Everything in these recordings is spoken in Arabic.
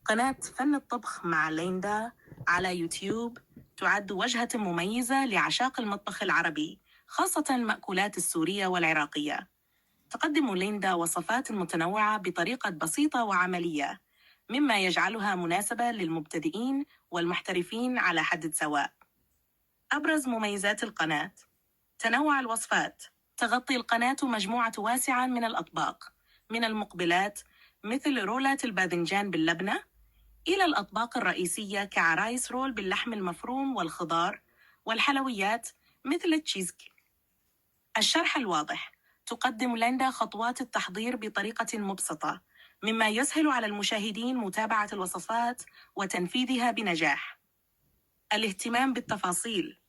قناة فن الطبخ مع ليندا على يوتيوب تعد وجهة مميزة لعشاق المطبخ العربي، خاصة المأكولات السورية والعراقية. تقدم ليندا وصفات متنوعة بطريقة بسيطة وعملية، مما يجعلها مناسبة للمبتدئين والمحترفين على حد سواء. أبرز مميزات القناة: تنوع الوصفات. تغطي القناة مجموعة واسعة من الأطباق، من المقبلات مثل رولات الباذنجان باللبنة إلى الأطباق الرئيسية كعرايس رول باللحم المفروم والخضار، والحلويات مثل التشيز كيك. الشرح الواضح. تقدم ليندا خطوات التحضير بطريقة مبسطة، مما يسهل على المشاهدين متابعة الوصفات وتنفيذها بنجاح. الاهتمام بالتفاصيل.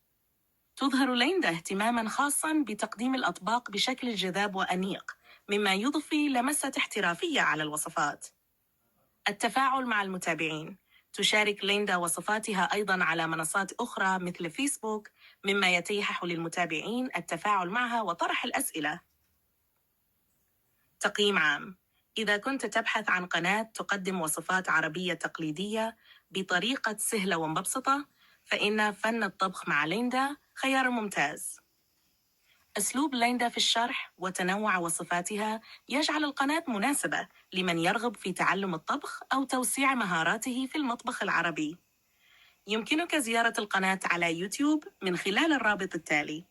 تظهر ليندا اهتماماً خاصاً بتقديم الأطباق بشكل جذاب وأنيق، مما يضفي لمسة احترافية على الوصفات. التفاعل مع المتابعين. تشارك ليندا وصفاتها أيضاً على منصات أخرى مثل فيسبوك، مما يتيح للمتابعين التفاعل معها وطرح الأسئلة. تقييم عام. إذا كنت تبحث عن قناة تقدم وصفات عربية تقليدية بطريقة سهلة ومبسطة، فإن فن الطبخ مع ليندا خيار ممتاز. أسلوب ليندا في الشرح وتنوع وصفاتها يجعل القناة مناسبة لمن يرغب في تعلم الطبخ أو توسيع مهاراته في المطبخ العربي. يمكنك زيارة القناة على يوتيوب من خلال الرابط التالي.